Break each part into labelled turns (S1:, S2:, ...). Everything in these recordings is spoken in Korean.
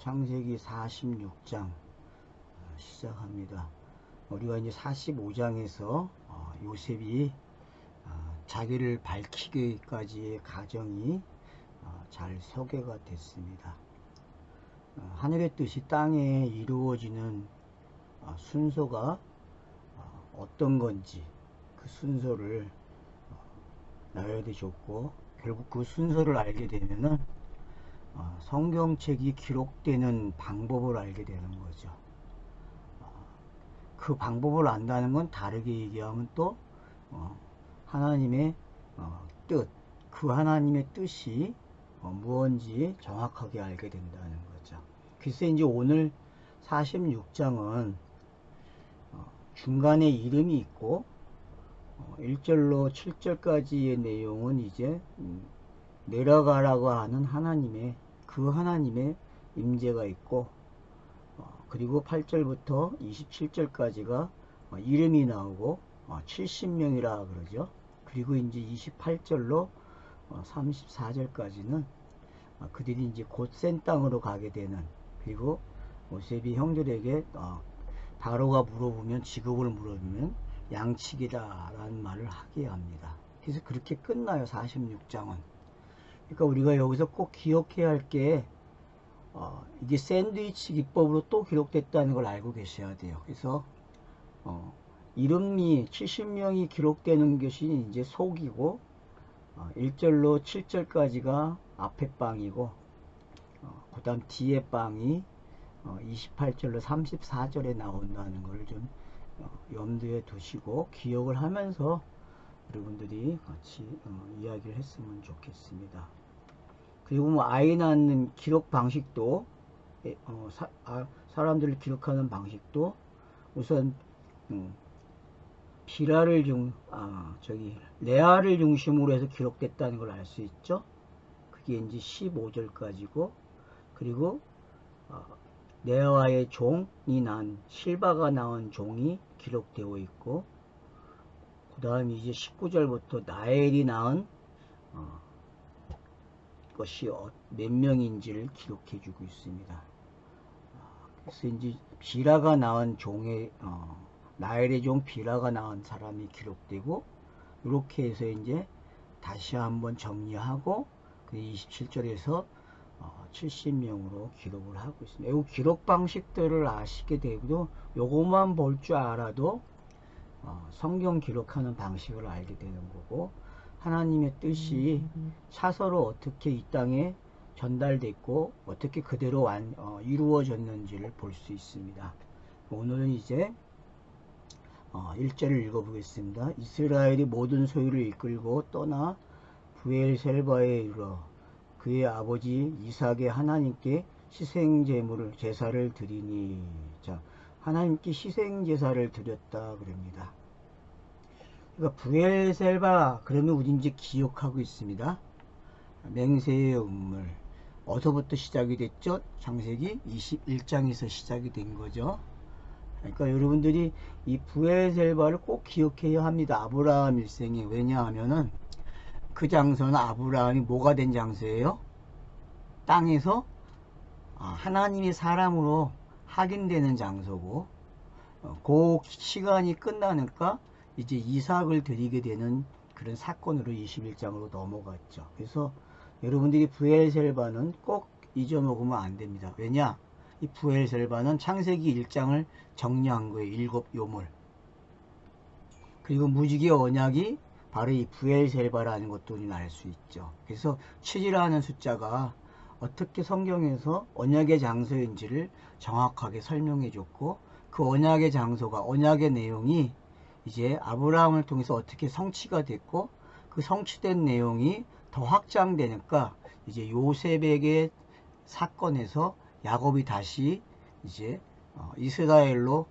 S1: 창세기 46장 시작합니다. 우리가 이제 45장에서 요셉이 자기를 밝히기까지의 과정이 잘 소개가 됐습니다. 하늘의 뜻이 땅에 이루어지는 순서가 어떤 건지 그 순서를 나열해 줬고, 결국 그 순서를 알게 되면은 성경책이 기록되는 방법을 알게 되는 거죠. 그 방법을 안다는 건 다르게 얘기하면 또 하나님의 뜻, 그 하나님의 뜻이 무엇인지 정확하게 알게 된다는 거죠. 그래서 이제 오늘 46장은 중간에 이름이 있고 1절로 7절까지의 내용은 이제 내려가라고 하는 그 하나님의 임재가 있고, 그리고 8절부터 27절까지가 이름이 나오고 70명이라 그러죠. 그리고 이제 28절로 34절까지는 그들이 이제 곧센 땅으로 가게 되는, 그리고 요셉이 형들에게 바로가 물어보면, 직업을 물어보면 양치기다 라는 말을 하게 합니다. 그래서 그렇게 끝나요, 46장은. 그러니까 우리가 여기서 꼭 기억해야 할 게 이게 샌드위치 기법으로 또 기록됐다는 걸 알고 계셔야 돼요. 그래서 이름이 70명이 기록되는 것이 이제 속이고, 1절로 7절까지가 앞에 빵이고, 그 다음 뒤에 빵이 28절로 34절에 나온다는 걸 좀 염두에 두시고 기억을 하면서 여러분들이 같이 이야기를 했으면 좋겠습니다. 그리고 뭐 아이 낳는 기록 방식도 사람들을 기록하는 방식도 우선 레아를 중심으로 해서 기록됐다는 걸 알 수 있죠. 그게 이제 15절까지고, 그리고 레아의 종이 난 실바가 낳은 종이 기록되어 있고, 그 다음 이제 19절부터 나엘이 낳은 것이 몇 명인지를 기록해 주고 있습니다. 그래서 이제 비라가 낳은 종의 나엘의 종 비라가 낳은 사람이 기록되고, 이렇게 해서 이제 다시 한번 정리하고 그 27절에서 70명으로 기록을 하고 있습니다. 이 기록 방식들을 아시게 되고, 요것만 볼 줄 알아도 성경 기록하는 방식을 알게 되는 거고, 하나님의 뜻이 차서로 어떻게 이 땅에 전달됐고 어떻게 그대로 이루어졌는지를 볼 수 있습니다. 오늘은 이제 1절을 읽어보겠습니다. 이스라엘이 모든 소유를 이끌고 떠나 브엘셀바에 이르러 그의 아버지 이삭의 하나님께 희생제물을 제사를 드리니. 자, 하나님께 희생제사를 드렸다 그럽니다. 그러니까 브엘셀바 그러면 우리 이제 기억하고 있습니다. 맹세의 음물. 어디서부터 시작이 됐죠? 창세기 21장에서 시작이 된 거죠. 그러니까 여러분들이 이 브엘셀바를 꼭 기억해야 합니다. 아브라함 일생에. 왜냐하면은 그 장소는 아브라함이 뭐가 된 장소예요? 땅에서 하나님이 사람으로 확인되는 장소고, 그 시간이 끝나니까 이제 이삭을 드리게 되는 그런 사건으로 21장으로 넘어갔죠. 그래서 여러분들이 브엘셀바는 꼭 잊어먹으면 안 됩니다. 왜냐? 이 브엘셀바는 창세기 1장을 정리한 거예요. 7 요물. 그리고 무지개 언약이 바로 이 브엘셀바라는 것도 우리는 알 수 있죠. 그래서 7이라는 숫자가 어떻게 성경에서 언약의 장소인지를 정확하게 설명해 줬고, 그 언약의 장소가, 언약의 내용이 이제 아브라함을 통해서 어떻게 성취가 됐고, 그 성취된 내용이 더 확장되니까 이제 요셉에게 사건에서 야곱이 다시 이제 이스라엘로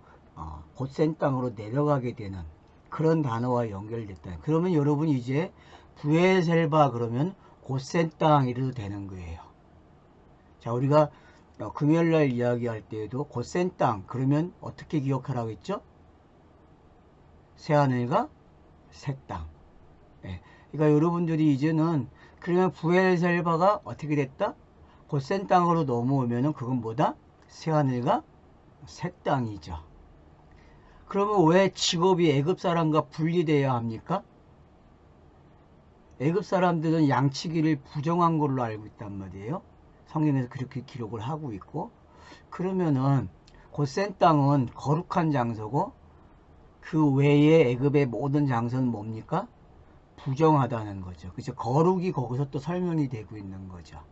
S1: 곧센 땅으로 내려가게 되는 그런 단어와 연결됐다. 그러면 여러분 이제 브엘셀바 그러면 곧센 땅 이래도 되는 거예요. 자, 우리가 금요일날 이야기할 때에도 곧센 땅 그러면 어떻게 기억하라고 했죠? 새하늘과 새 땅. 네. 그러니까 여러분들이 이제는 그러면 브엘셀바가 어떻게 됐다? 곧센 땅으로 넘어오면은 그건 뭐다? 새하늘과 새 땅이죠. 그러면 왜 직업이 애굽 사람과 분리돼야 합니까? 애굽 사람들은 양치기를 부정한 걸로 알고 있단 말이에요. 성경에서 그렇게 기록을 하고 있고, 그러면은 곧센 땅은 거룩한 장소고 그 외에 애굽의 모든 장소는 뭡니까? 부정하다는 거죠. 그죠? 거룩이 거기서 또 설명이 되고 있는 거죠.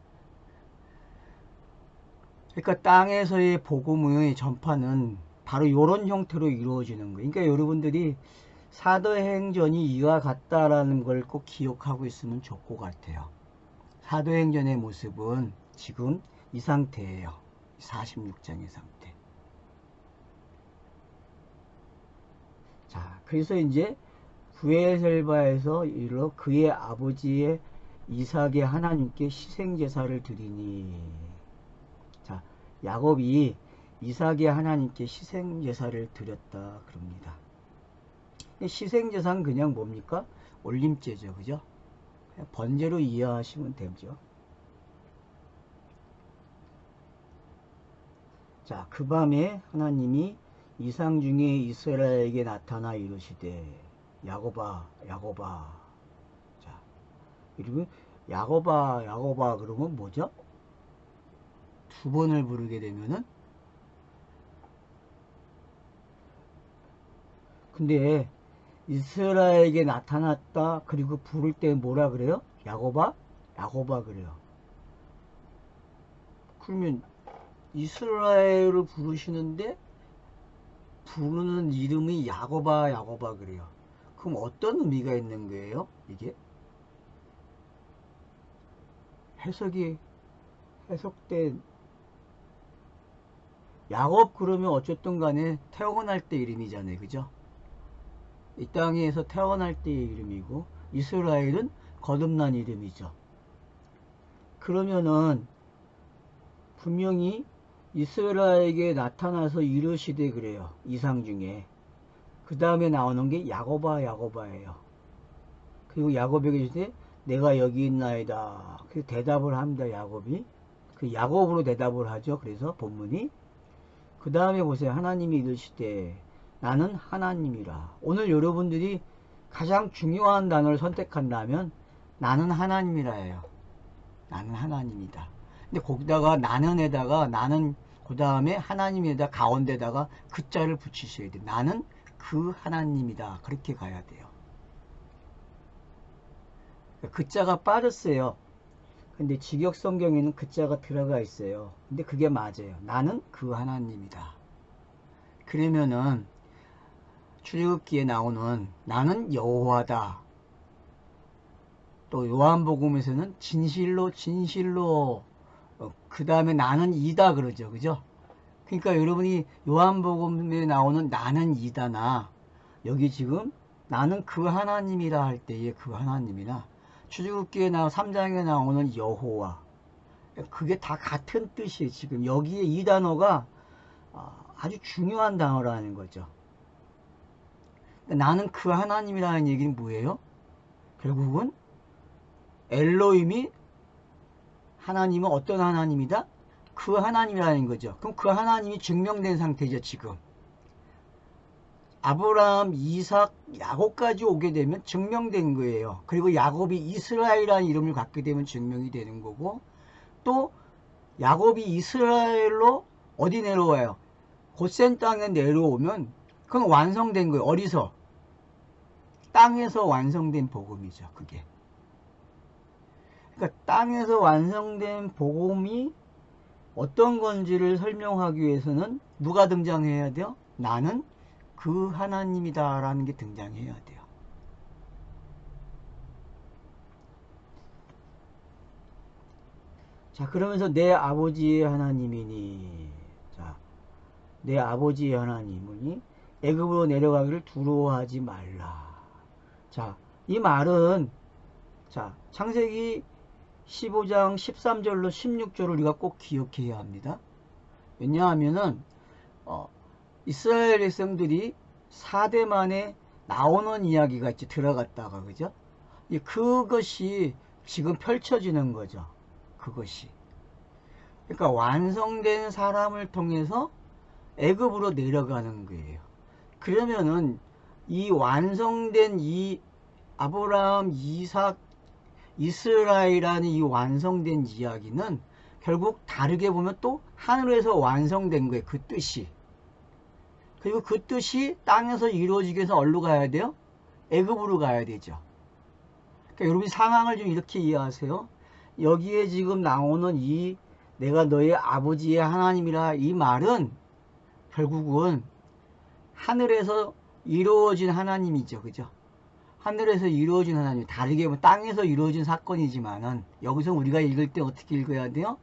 S1: 그러니까 땅에서의 복음의 전파는 바로 이런 형태로 이루어지는 거예요. 그러니까 여러분들이 사도행전이 이와 같다라는 걸 꼭 기억하고 있으면 좋을 것 같아요. 사도행전의 모습은 지금 이 상태예요. 46장의 상태. 자, 그래서 이제 부엘셀바에서 이르러 그의 아버지의 이삭의 하나님께 희생제사를 드리니. 자, 야곱이 이삭의 하나님께 희생제사를 드렸다 그럽니다. 희생제사는 그냥 뭡니까? 올림제죠. 그죠? 그냥 번제로 이해하시면 되죠. 자, 그 밤에 하나님이 이상 중에 이스라엘에게 나타나 이르시되 야곱아 야곱아. 자, 그리고 야곱아 야곱아 그러면 뭐죠? 두 번을 부르게 되면은, 근데 이스라엘에게 나타났다 그리고 부를 때 뭐라 그래요? 야곱아 야곱아 그래요. 그러면 이스라엘을 부르시는데 부르는 이름이 야곱아 야곱아 그래요. 그럼 어떤 의미가 있는 거예요? 이게 해석된 야곱 그러면 어쨌든 간에 태어날 때 이름이잖아요. 그죠? 이 땅에서 태어날 때의 이름이고 이스라엘은 거듭난 이름이죠. 그러면은 분명히 이스라엘에게 나타나서 이르시되 그래요. 이상 중에. 그 다음에 나오는 게 야곱아 야곱아예요. 그리고 야곱에게 이르시되 내가 여기 있나이다. 그 대답을 합니다. 야곱이. 그 야곱으로 대답을 하죠. 그래서 본문이. 그 다음에 보세요. 하나님이 이르시되 나는 하나님이라. 오늘 여러분들이 가장 중요한 단어를 선택한다면 나는 하나님이라예요. 나는 하나님이다. 근데 거기다가 나는에다가 나는 그 다음에 하나님에다 가운데다가 그 자를 붙이셔야 돼요. 나는 그 하나님이다. 그렇게 가야 돼요. 그 자가 빠졌어요. 근데 직역성경에는 그 자가 들어가 있어요. 근데 그게 맞아요. 나는 그 하나님이다. 그러면은 출애굽기에 나오는 나는 여호와다. 또 요한복음에서는 진실로 진실로 그 다음에 나는 이다 그러죠. 그죠? 그러니까 여러분이 요한복음에 나오는 나는 이다나 여기 지금 나는 그 하나님이라 할 때의 그 하나님이나 출애굽기에 3장에 나오는 여호와, 그게 다 같은 뜻이에요. 지금 여기에 이 단어가 아주 중요한 단어라는 거죠. 나는 그 하나님이라는 얘기는 뭐예요? 결국은 엘로힘이 하나님은 어떤 하나님이다? 그 하나님이라는 거죠. 그럼 그 하나님이 증명된 상태죠. 지금 아브라함, 이삭, 야곱까지 오게 되면 증명된 거예요. 그리고 야곱이 이스라엘이라는 이름을 갖게 되면 증명이 되는 거고, 또 야곱이 이스라엘로 어디 내려와요? 곧센 땅에 내려오면 그건 완성된 거예요. 어디서? 땅에서 완성된 복음이죠. 그게. 그러니까 땅에서 완성된 복음이 어떤 건지를 설명하기 위해서는 누가 등장해야 돼요? 나는 그 하나님이다 라는 게 등장해야 돼요. 자, 그러면서 내 아버지의 하나님이니, 자, 내 아버지의 하나님이니 애굽으로 내려가기를 두려워하지 말라. 자, 이 말은 자, 창세기 15장 13절로 16절을 우리가 꼭 기억해야 합니다. 왜냐하면은 이스라엘 백성들이 4대 만에 나오는 이야기가 있지, 들어갔다가. 그죠? 그것이 지금 펼쳐지는 거죠. 그것이. 그러니까 완성된 사람을 통해서 애굽으로 내려가는 거예요. 그러면은 이 완성된 이 아브라함, 이삭, 이스라엘이라는 이 완성된 이야기는 결국 다르게 보면 또 하늘에서 완성된 거예요. 그 뜻이. 그리고 그 뜻이 땅에서 이루어지기 위해서 어디로 가야 돼요? 애굽으로 가야 되죠. 그러니까 여러분이 상황을 좀 이렇게 이해하세요. 여기에 지금 나오는 이 내가 너의 아버지의 하나님이라 이 말은 결국은 하늘에서 이루어진 하나님이죠. 그죠? 하늘에서 이루어진 하나님, 다르게 보면 땅에서 이루어진 사건이지만은 여기서 우리가 읽을 때 어떻게 읽어야 돼요?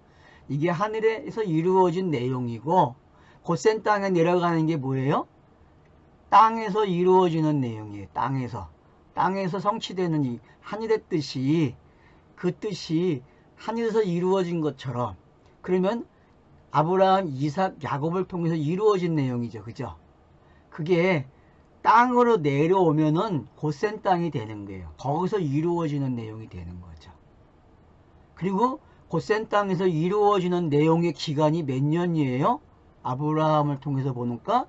S1: 이게 하늘에서 이루어진 내용이고 고센 땅에 내려가는 게 뭐예요? 땅에서 이루어지는 내용이에요. 땅에서 성취되는 이 하늘의 뜻이, 그 뜻이 하늘에서 이루어진 것처럼, 그러면 아브라함, 이삭, 야곱을 통해서 이루어진 내용이죠. 그죠? 그게 땅으로 내려오면은 고센 땅이 되는 거예요. 거기서 이루어지는 내용이 되는 거죠. 그리고 고센 땅에서 이루어지는 내용의 기간이 몇 년이에요? 아브라함을 통해서 보니까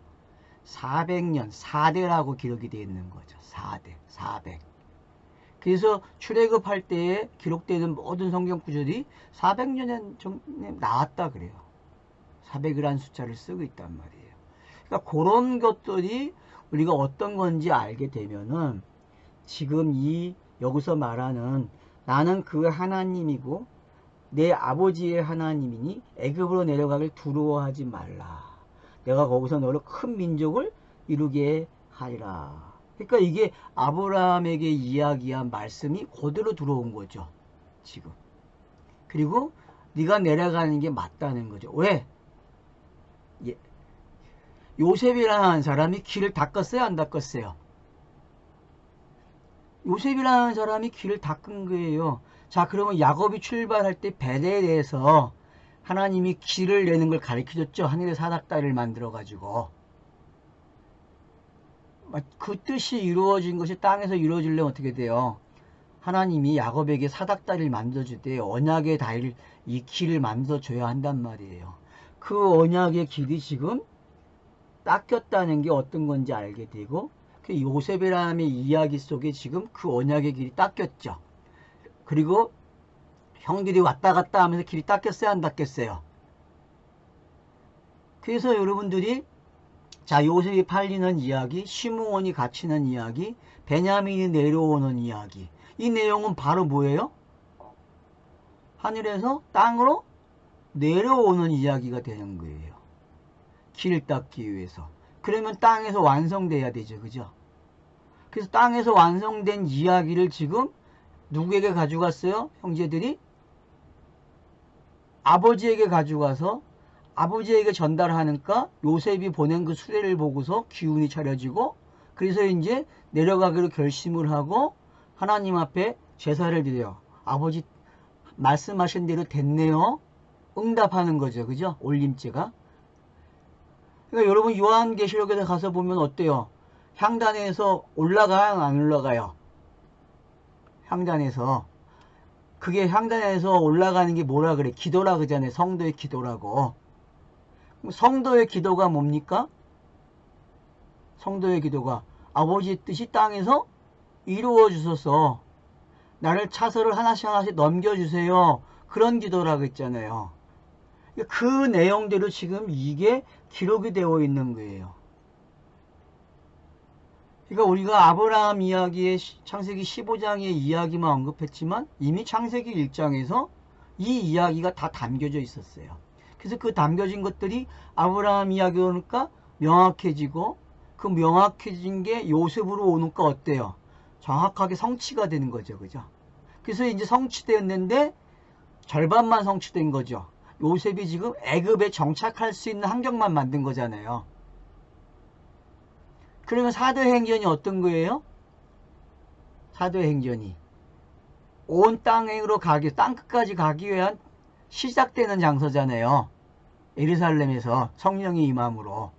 S1: 400년, 4대라고 기록이 되어 있는 거죠. 4대, 400. 그래서 출애굽할 때에 기록되는 모든 성경 구절이 400년 전에 나왔다 그래요. 400이라는 숫자를 쓰고 있단 말이에요. 그러니까 그런 것들이 우리가 어떤 건지 알게 되면은 지금 이 여기서 말하는 나는 그 하나님이고 내 아버지의 하나님이니 애굽으로 내려가길 두려워하지 말라. 내가 거기서 너를 큰 민족을 이루게 하리라. 그러니까 이게 아브라함에게 이야기한 말씀이 그대로 들어온 거죠. 지금. 그리고 네가 내려가는 게 맞다는 거죠. 왜? 요셉이라는 사람이 길을 닦았어요? 안 닦았어요? 요셉이라는 사람이 길을 닦은 거예요. 자, 그러면 야곱이 출발할 때 베레에 대해서 하나님이 길을 내는 걸 가르쳐줬죠. 하늘의 사닥다리를 만들어가지고. 그 뜻이 이루어진 것이 땅에서 이루어지려면 어떻게 돼요? 하나님이 야곱에게 사닥다리를 만들어주대요. 언약의 다리를, 이 길을 만들어줘야 한단 말이에요. 그 언약의 길이 지금 닦였다는 게 어떤 건지 알게 되고, 그 요셉이라는 이야기 속에 지금 그 언약의 길이 닦였죠. 그리고 형들이 왔다 갔다 하면서 길이 닦였어요? 안 닦였어요? 그래서 여러분들이 자, 요셉이 팔리는 이야기, 시므온이 갇히는 이야기, 베냐민이 내려오는 이야기, 이 내용은 바로 뭐예요? 하늘에서 땅으로 내려오는 이야기가 되는 거예요. 길을 닦기 위해서. 그러면 땅에서 완성돼야 되죠. 그죠? 그래서 땅에서 완성된 이야기를 지금 누구에게 가져갔어요? 형제들이? 아버지에게 가져가서 아버지에게 전달하니까 요셉이 보낸 그 수레를 보고서 기운이 차려지고, 그래서 이제 내려가기로 결심을 하고 하나님 앞에 제사를 드려요. 아버지 말씀하신 대로 됐네요. 응답하는 거죠. 그죠? 올림제가. 그러니까 여러분 요한계시록에 가서 보면 어때요? 향단에서 올라가요? 안 올라가요? 향단에서. 그게 향단에서 올라가는 게 뭐라 그래? 기도라 그러잖아요. 성도의 기도라고. 성도의 기도가 뭡니까? 성도의 기도가 아버지의 뜻이 땅에서 이루어 주소서, 나를 차서를 하나씩 하나씩 넘겨주세요. 그런 기도라고 했잖아요. 그 내용대로 지금 이게 기록이 되어 있는 거예요. 그러니까 우리가 아브라함 이야기의 창세기 15장의 이야기만 언급했지만 이미 창세기 1장에서 이 이야기가 다 담겨져 있었어요. 그래서 그 담겨진 것들이 아브라함 이야기로 오니까 명확해지고, 그 명확해진 게 요셉으로 오니까 어때요? 정확하게 성취가 되는 거죠. 그죠? 그래서 이제 성취되었는데 절반만 성취된 거죠. 요셉이 지금 애굽에 정착할 수 있는 환경만 만든 거잖아요. 그러면 사도행전이 어떤 거예요? 사도행전이 온 땅으로 가기, 땅끝까지 가기 위한 시작되는 장소잖아요. 예루살렘에서 성령이 임함으로.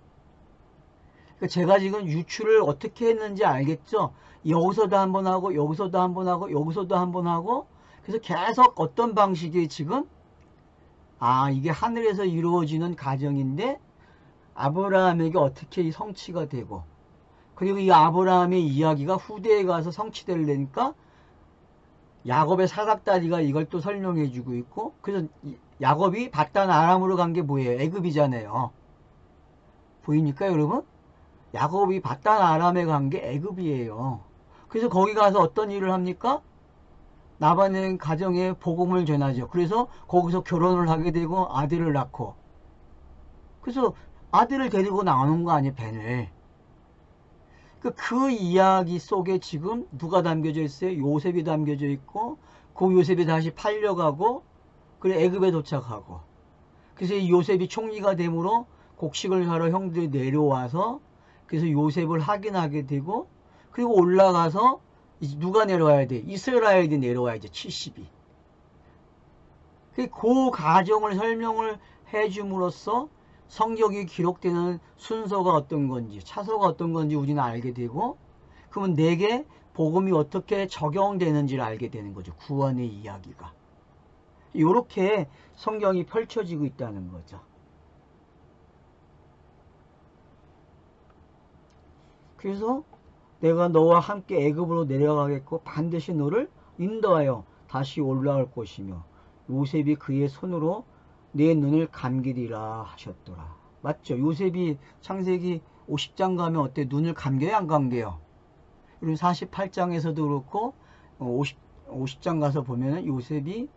S1: 그러니까 제가 지금 유출을 어떻게 했는지 알겠죠? 여기서도 한번 하고 여기서도 한번 하고 여기서도 한번 하고, 그래서 계속 어떤 방식이 지금 아, 이게 하늘에서 이루어지는 가정인데 아브라함에게 어떻게 성취가 되고, 그리고 이 아브라함의 이야기가 후대에 가서 성취되려니까 야곱의 사닥다리가 이걸 또 설명해 주고 있고, 그래서 야곱이 바단 아람으로 간 게 뭐예요? 애굽이잖아요. 보입니까 여러분? 야곱이 바단 아람에 간 게 애굽이에요. 그래서 거기 가서 어떤 일을 합니까? 나반의 가정에 복음을 전하죠. 그래서 거기서 결혼을 하게 되고 아들을 낳고, 그래서 아들을 데리고 나오는 거 아니에요, 벤을. 그 이야기 속에 지금 누가 담겨져 있어요? 요셉이 담겨져 있고, 그 요셉이 다시 팔려가고, 그래 애굽에 도착하고, 그래서 이 요셉이 총리가 되므로 곡식을 사러 형들이 내려와서, 그래서 요셉을 확인하게 되고, 그리고 올라가서 이제 누가 내려와야 돼? 이스라엘이 내려와야죠. 70이. 그 가정을 설명을 해줌으로써 성경이 기록되는 순서가 어떤 건지, 차서가 어떤 건지 우리는 알게 되고, 그러면 내게 복음이 어떻게 적용되는지를 알게 되는 거죠. 구원의 이야기가. 이렇게 성경이 펼쳐지고 있다는 거죠. 그래서 내가 너와 함께 애굽으로 내려가겠고 반드시 너를 인도하여 다시 올라올 것이며 요셉이 그의 손으로 내 눈을 감기리라 하셨더라. 맞죠? 요셉이 창세기 50장 가면 어때? 눈을 감겨요? 안 감겨요? 그리고 48장에서도 그렇고 50장 가서 보면 요셉이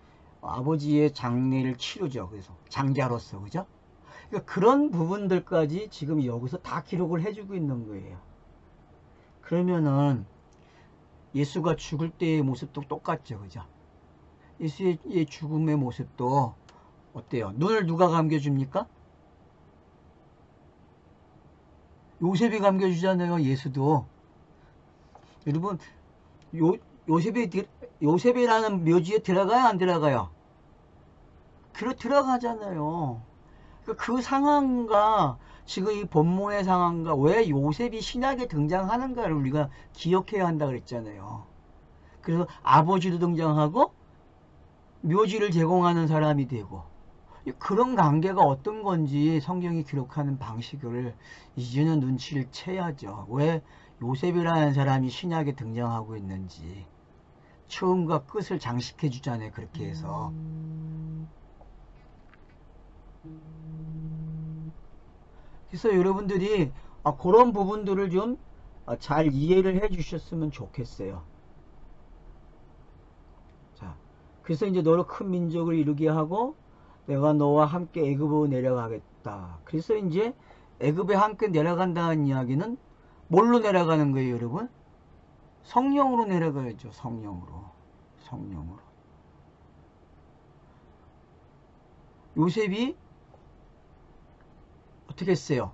S1: 아버지의 장례를 치르죠. 그래서 장자로서, 그죠? 그러니까 그런 부분들까지 지금 여기서 다 기록을 해주고 있는 거예요. 그러면은 예수가 죽을 때의 모습도 똑같죠, 그죠? 예수의 죽음의 모습도 어때요? 눈을 누가 감겨줍니까? 요셉이 감겨주잖아요, 예수도. 여러분, 요셉이라는 묘지에 들어가요, 안 들어가요? 들어가잖아요. 그 상황과 지금 이 본문의 상황과 왜 요셉이 신약에 등장하는가를 우리가 기억해야 한다 그랬잖아요. 그래서 아버지도 등장하고 묘지를 제공하는 사람이 되고, 그런 관계가 어떤 건지 성경이 기록하는 방식을 이제는 눈치를 채야죠. 왜 요셉이라는 사람이 신약에 등장하고 있는지. 처음과 끝을 장식해 주잖아요, 그렇게 해서. 그래서 여러분들이 그런 부분들을 좀 잘 이해를 해 주셨으면 좋겠어요. 자, 그래서 이제 너를 큰 민족을 이루게 하고 내가 너와 함께 애굽으로 내려가겠다. 그래서 이제 애굽에 함께 내려간다는 이야기는 뭘로 내려가는 거예요, 여러분? 성령으로 내려가야죠. 성령으로. 요셉이 어떻게 했어요?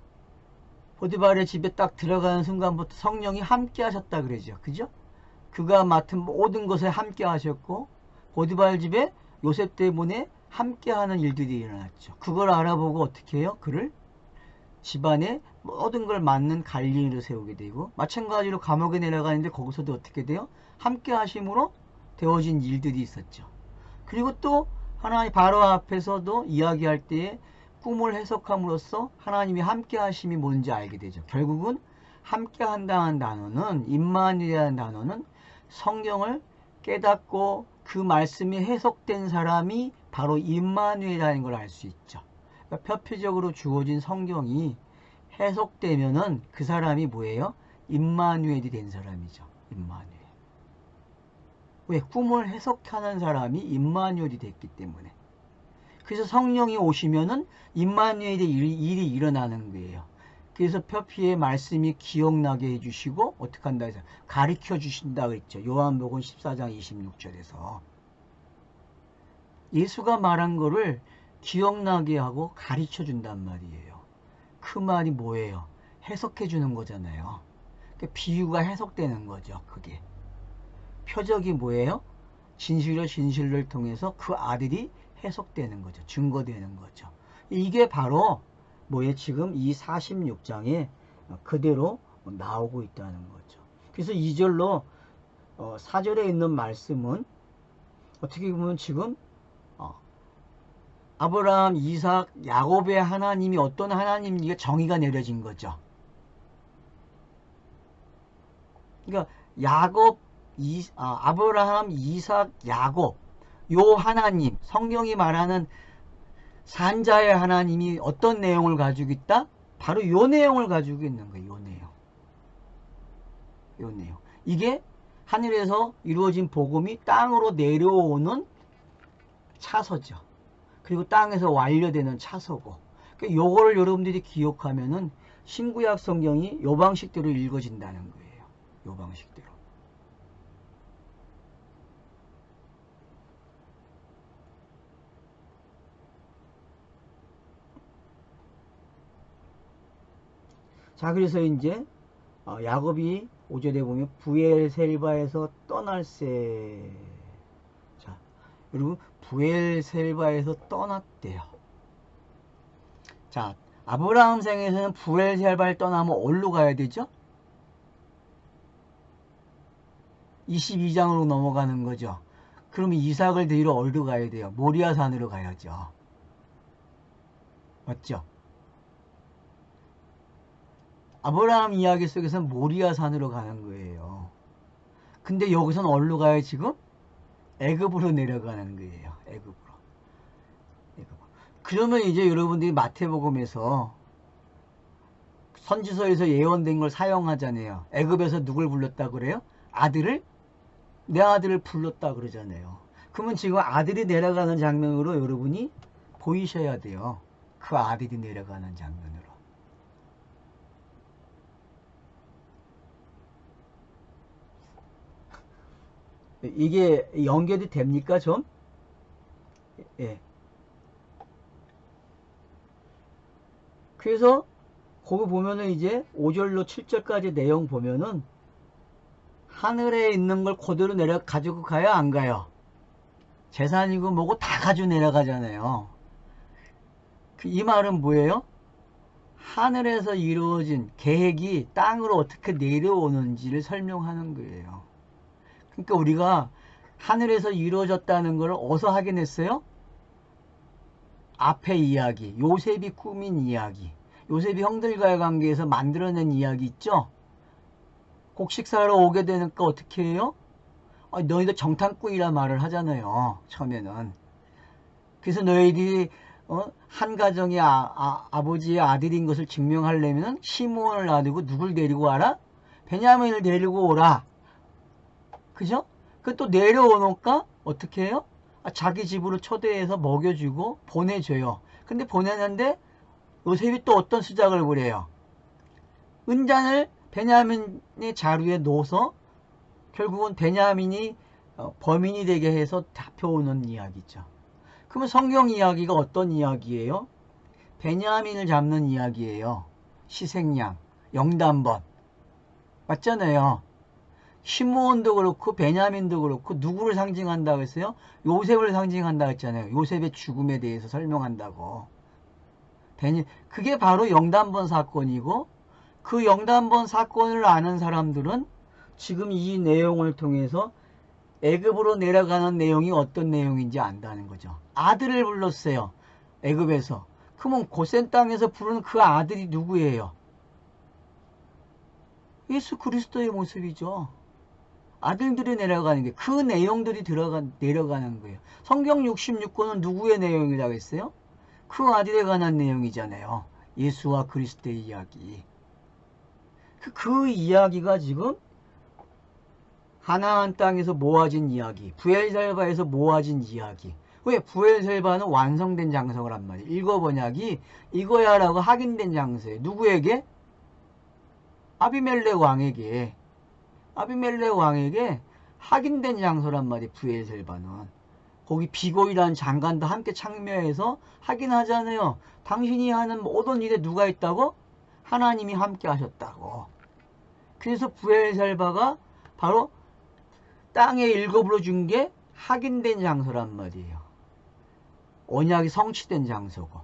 S1: 보디발의 집에 딱 들어가는 순간부터 성령이 함께 하셨다 그러죠. 그죠? 그가 맡은 모든 것에 함께 하셨고, 보디발 집에 요셉 때문에 함께 하는 일들이 일어났죠. 그걸 알아보고 어떻게 해요? 그를 집안에 모든 걸 맡는 관리인으로 세우게 되고, 마찬가지로 감옥에 내려가는데 거기서도 어떻게 돼요? 함께 하심으로 되어진 일들이 있었죠. 그리고 또 하나님 바로 앞에서도 이야기할 때에 꿈을 해석함으로써 하나님이 함께 하심이 뭔지 알게 되죠. 결국은 함께 한다는 단어는, 임마누엘이라는 단어는 성경을 깨닫고 그 말씀이 해석된 사람이 바로 임마누엘이라는 걸 알 수 있죠. 그러니까 표피적으로 주어진 성경이 해석되면은 그 사람이 뭐예요? 임마누엘이 된 사람이죠. 임마누엘. 왜? 꿈을 해석하는 사람이 임마누엘이 됐기 때문에. 그래서 성령이 오시면은 임마누엘의 일이 일어나는 거예요. 그래서 표피의 말씀이 기억나게 해주시고 어떻게 한다 해서 가르쳐 주신다 그랬죠. 요한복음 14장 26절에서 예수가 말한 거를 기억나게 하고 가르쳐 준단 말이에요. 그 말이 뭐예요? 해석해 주는 거잖아요. 그러니까 비유가 해석되는 거죠. 그게 표적이 뭐예요? 진실을 통해서 그 아들이 해석되는 거죠. 증거되는 거죠. 이게 바로 뭐예요? 지금 이 46장에 그대로 나오고 있다는 거죠. 그래서 2절로 4절에 있는 말씀은 어떻게 보면 지금 아브라함, 이삭, 야곱의 하나님이 어떤 하나님인지가 정의가 내려진 거죠. 그러니까 아브라함, 이삭, 야곱 요 하나님, 성경이 말하는 산자의 하나님이 어떤 내용을 가지고 있다? 바로 요 내용을 가지고 있는 거예요. 요 내용. 요 내용. 이게 하늘에서 이루어진 복음이 땅으로 내려오는 차서죠. 그리고 땅에서 완료되는 차서고. 그러니까 요거를 여러분들이 기억하면은 신구약 성경이 요 방식대로 읽어진다는 거예요. 요 방식대로. 자, 그래서 이제 야곱이 5절에 보면 부엘셀바에서 떠날세. 자, 여러분 부엘셀바에서 떠났대요. 자, 아브라함 생에서는 부엘셀바를 떠나면 어디로 가야 되죠? 22장으로 넘어가는 거죠. 그러면 이삭을 데리러 어디로 가야 돼요? 모리아산으로 가야죠. 맞죠? 아브라함 이야기 속에서는 모리아산으로 가는 거예요. 근데 여기서는 어디로 가요 지금? 애굽으로 내려가는 거예요. 애굽으로. 그러면 이제 여러분들이 마태복음에서 선지서에서 예언된 걸 사용하잖아요. 애굽에서 누굴 불렀다 그래요? 내 아들을 불렀다 그러잖아요. 그러면 지금 아들이 내려가는 장면으로 여러분이 보이셔야 돼요. 그 아들이 내려가는 장면으로. 이게 연결이 됩니까 좀? 예. 그래서 거기 보면은 이제 5절로 7절까지 내용 보면은 하늘에 있는 걸 그대로 내려 가지고 가요 안 가요? 재산이고 뭐고 다 가지고 내려가잖아요. 이 말은 뭐예요? 하늘에서 이루어진 계획이 땅으로 어떻게 내려오는지를 설명하는 거예요. 그러니까 우리가 하늘에서 이루어졌다는 걸 어디서 확인했어요? 앞에 이야기, 요셉이 꾸민 이야기, 요셉이 형들과의 관계에서 만들어낸 이야기 있죠? 곡식사로 오게 되니까 어떻게 해요? 너희들 정탐꾼이라 말을 하잖아요. 처음에는. 그래서 너희들이 한 가정의 아버지의 아들인 것을 증명하려면 시므온을 놔두고 누굴 데리고 와라? 베냐민을 데리고 오라. 그죠? 그 또 내려오니까 어떻게 해요? 자기 집으로 초대해서 먹여주고 보내줘요. 근데 보내는데 요셉이 또 어떤 수작을 부려요? 은잔을 베냐민의 자루에 넣어서 결국은 베냐민이 범인이 되게 해서 잡혀오는 이야기죠. 그러면 성경 이야기가 어떤 이야기예요? 베냐민을 잡는 이야기예요. 희생양, 영단번. 맞잖아요. 시므온도 그렇고 베냐민도 그렇고 누구를 상징한다고 했어요? 요셉을 상징한다고 했잖아요. 요셉의 죽음에 대해서 설명한다고. 그게 바로 영단번 사건이고 그 영단번 사건을 아는 사람들은 지금 이 내용을 통해서 애굽으로 내려가는 내용이 어떤 내용인지 안다는 거죠. 아들을 불렀어요. 애굽에서. 그러면 고센 땅에서 부르는 그 아들이 누구예요? 예수 그리스도의 모습이죠. 아들들이 내려가는 게 그 내용들이 내려가는 거예요. 성경 66권은 누구의 내용이라고 했어요? 그 아들에 관한 내용이잖아요. 예수와 그리스도의 이야기. 그 이야기가 지금 가나안 땅에서 모아진 이야기, 부엘셀바에서 모아진 이야기. 왜? 부엘셀바는 완성된 장소란 말이에요. 일곱 언약이 이거야 라고 확인된 장소예요. 누구에게? 아비멜렉 왕에게. 아비멜렉 왕에게 확인된 장소란 말이에요. 부엘셀바는. 거기 비고이라는 장관도 함께 참여해서 확인하잖아요. 당신이 하는 모든 일에 누가 있다고? 하나님이 함께 하셨다고. 그래서 부엘셀바가 바로 땅의 일곱으로 준 게 확인된 장소란 말이에요. 언약이 성취된 장소고.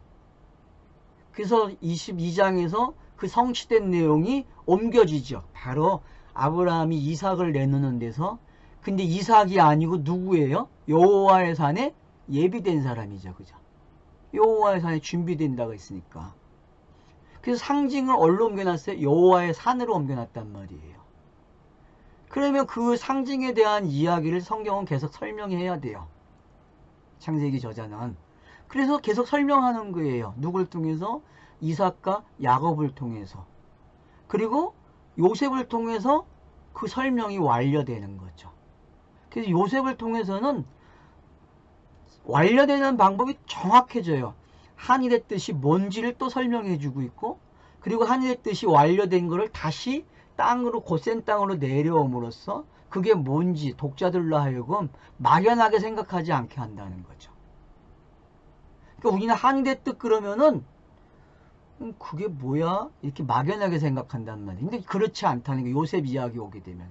S1: 그래서 22장에서 그 성취된 내용이 옮겨지죠. 바로 아브라함이 이삭을 내놓는 데서. 근데 이삭이 아니고 누구예요? 여호와의 산에 예비된 사람이죠. 그죠? 여호와의 산에 준비된다고 했으니까. 그래서 상징을 어디로 옮겨놨어요? 여호와의 산으로 옮겨놨단 말이에요. 그러면 그 상징에 대한 이야기를 성경은 계속 설명해야 돼요. 창세기 저자는. 그래서 계속 설명하는 거예요. 누굴 통해서? 이삭과 야곱을 통해서. 그리고 요셉을 통해서 그 설명이 완료되는 거죠. 그래서 요셉을 통해서는 완료되는 방법이 정확해져요. 한일의 뜻이 뭔지를 또 설명해 주고 있고, 그리고 한일의 뜻이 완료된 것을 다시 땅으로, 고센 땅으로 내려옴으로써 그게 뭔지 독자들로 하여금 막연하게 생각하지 않게 한다는 거죠. 그러니까 우리는 한일의 뜻 그러면은 그게 뭐야? 이렇게 막연하게 생각한단 말이에요. 근데 그렇지 않다는 게 요셉 이야기 오게 되면.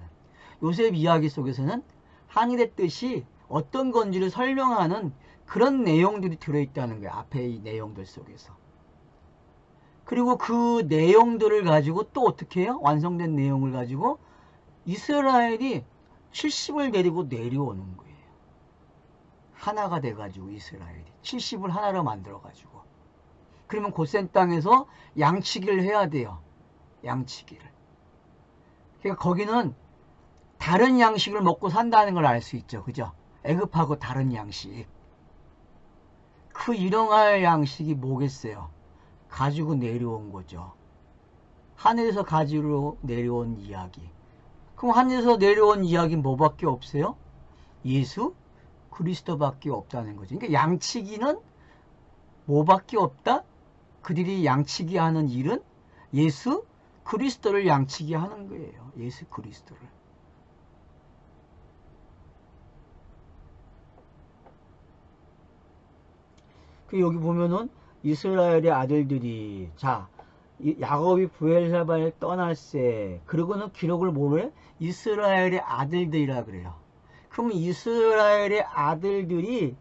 S1: 요셉 이야기 속에서는 한일의 뜻이 어떤 건지를 설명하는 그런 내용들이 들어있다는 거예요. 앞에 이 내용들 속에서. 그리고 그 내용들을 가지고 또 어떻게 해요? 완성된 내용을 가지고 이스라엘이 70을 데리고 내려오는 거예요. 하나가 돼가지고 이스라엘이 70을 하나로 만들어가지고. 그러면 고센 땅에서 양치기를 해야 돼요. 양치기를. 그러니까 거기는 다른 양식을 먹고 산다는 걸 알 수 있죠. 그죠? 애굽하고 다른 양식. 그 일용할 양식이 뭐겠어요? 가지고 내려온 거죠. 하늘에서 가지고 내려온 이야기. 그럼 하늘에서 내려온 이야기는 뭐밖에 없어요? 예수 그리스도밖에 없다는 거죠. 그러니까 양치기는 뭐밖에 없다? 그들이 양치기 하는 일은 예수 그리스도를 양치기 하는 거예요. 예수 그리스도를. 그 여기 보면은 이스라엘의 아들들이, 자, 야곱이 부엘세바를 떠날세. 그리고는 기록을 뭐래? 이스라엘의 아들들이라 그래요. 그럼 이스라엘의 아들들이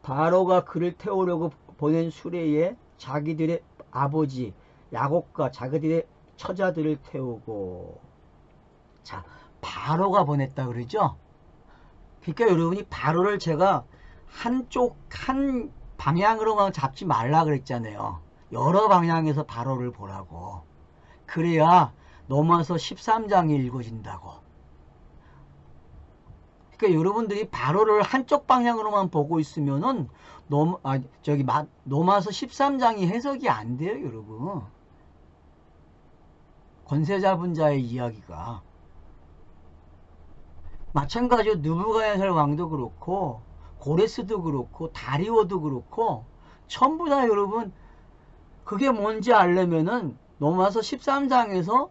S1: 바로가 그를 태우려고 보낸 수레에 자기들의 아버지 야곱과 자기들의 처자들을 태우고. 자, 바로가 보냈다 그러죠? 그러니까 여러분이 바로를 제가 한 방향으로만 잡지 말라 그랬잖아요. 여러 방향에서 바로를 보라고. 그래야 넘어서 13장이 읽어진다고. 그러니까 여러분들이 바로를 한쪽 방향으로만 보고 있으면은 넘어서 13장이 해석이 안 돼요, 여러분. 권세 잡은 자의 이야기가. 마찬가지로 느부갓네살 왕도 그렇고 고레스도 그렇고 다리오도 그렇고 전부 다 여러분 그게 뭔지 알려면은 넘어서 13장에서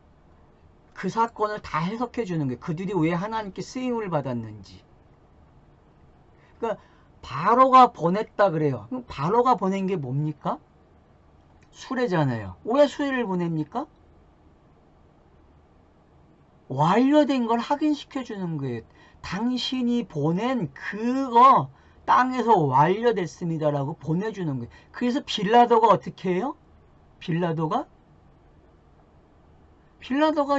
S1: 그 사건을 다 해석해 주는 거예요. 그들이 왜 하나님께 쓰임을 받았는지. 그러니까 바로가 보냈다 그래요. 그럼 바로가 보낸 게 뭡니까? 수레잖아요. 왜 수레를 보냅니까? 완료된 걸 확인시켜 주는 거예요. 당신이 보낸 그거 땅에서 완료됐습니다라고 보내주는 거예요. 그래서 빌라도가 어떻게 해요? 빌라도가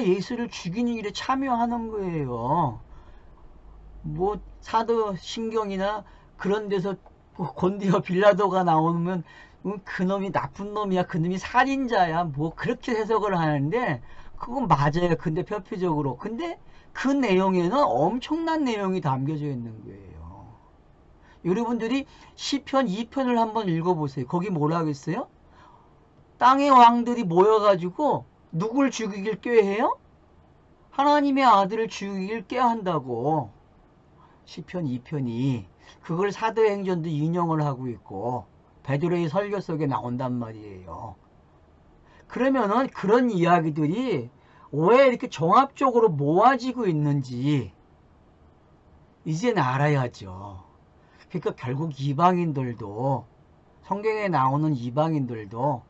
S1: 예수를 죽이는 일에 참여하는 거예요. 뭐 사도신경이나 그런 데서 곤디어 빌라도가 나오면 그놈이 나쁜 놈이야, 그놈이 살인자야, 뭐 그렇게 해석을 하는데 그건 맞아요. 근데 표피적으로. 근데 그 내용에는 엄청난 내용이 담겨져 있는 거예요. 여러분들이 시편 2편을 한번 읽어보세요. 거기 뭐라고 했어요? 땅의 왕들이 모여가지고 누굴 죽이길 꾀해요? 하나님의 아들을 죽이길 꾀한다고. 시편 2편이. 그걸 사도행전도 인용을 하고 있고 베드로의 설교 속에 나온단 말이에요. 그러면은 그런 이야기들이 왜 이렇게 종합적으로 모아지고 있는지 이제는 알아야죠. 그러니까 결국 이방인들도, 성경에 나오는 이방인들도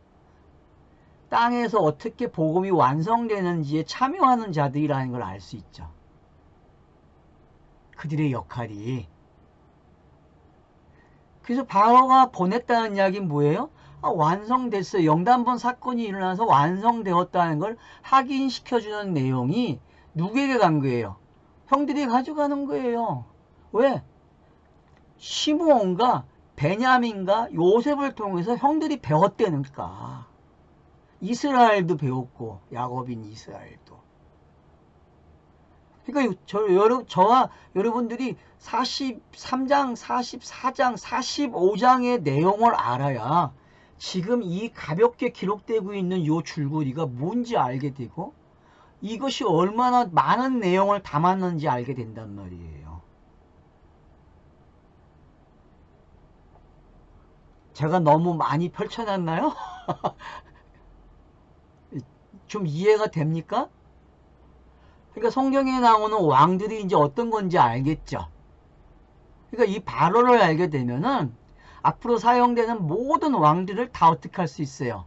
S1: 땅에서 어떻게 복음이 완성되는지에 참여하는 자들이라는 걸 알 수 있죠. 그들의 역할이. 그래서 바로가 보냈다는 이야기는 뭐예요? 완성됐어요. 영단번 사건이 일어나서 완성되었다는 걸 확인시켜주는 내용이 누구에게 간 거예요? 형들이 가져가는 거예요. 왜? 시므온과 베냐민과 요셉을 통해서 형들이 배웠다니까. 이스라엘도 배웠고 야곱인 이스라엘도. 그러니까 저와 여러분들이 43장, 44장, 45장의 내용을 알아야 지금 이 가볍게 기록되고 있는 요 줄거리가 뭔지 알게 되고 이것이 얼마나 많은 내용을 담았는지 알게 된단 말이에요. 제가 너무 많이 펼쳐놨나요? 좀 이해가 됩니까? 그러니까 성경에 나오는 왕들이 이제 어떤 건지 알겠죠. 그러니까 이 발언을 알게 되면은 앞으로 사용되는 모든 왕들을 다 어떻게 할 수 있어요?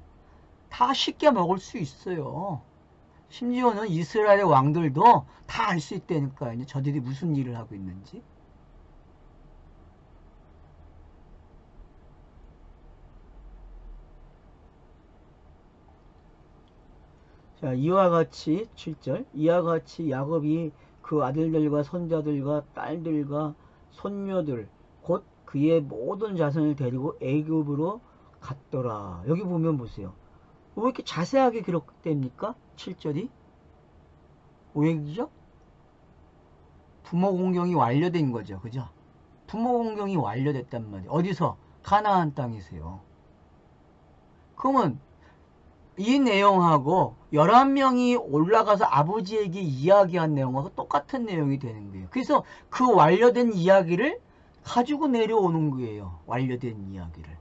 S1: 다 쉽게 먹을 수 있어요. 심지어는 이스라엘의 왕들도 다 알 수 있다니까요. 저들이 무슨 일을 하고 있는지. 자, 이와 같이 7절 이와 같이 야곱이 그 아들들과 손자들과 딸들과 손녀들 곧 그의 모든 자손을 데리고 애굽으로 갔더라. 여기 보면 보세요. 왜 이렇게 자세하게 기록됩니까? 7절이 왜죠? 부모 공경이 완료된 거죠. 그죠? 부모 공경이 완료됐단 말이에요. 어디서? 가나안 땅이세요. 그러면 이 내용하고 11명이 올라가서 아버지에게 이야기한 내용하고 똑같은 내용이 되는 거예요. 그래서 그 완료된 이야기를 가지고 내려오는 거예요. 완료된 이야기를.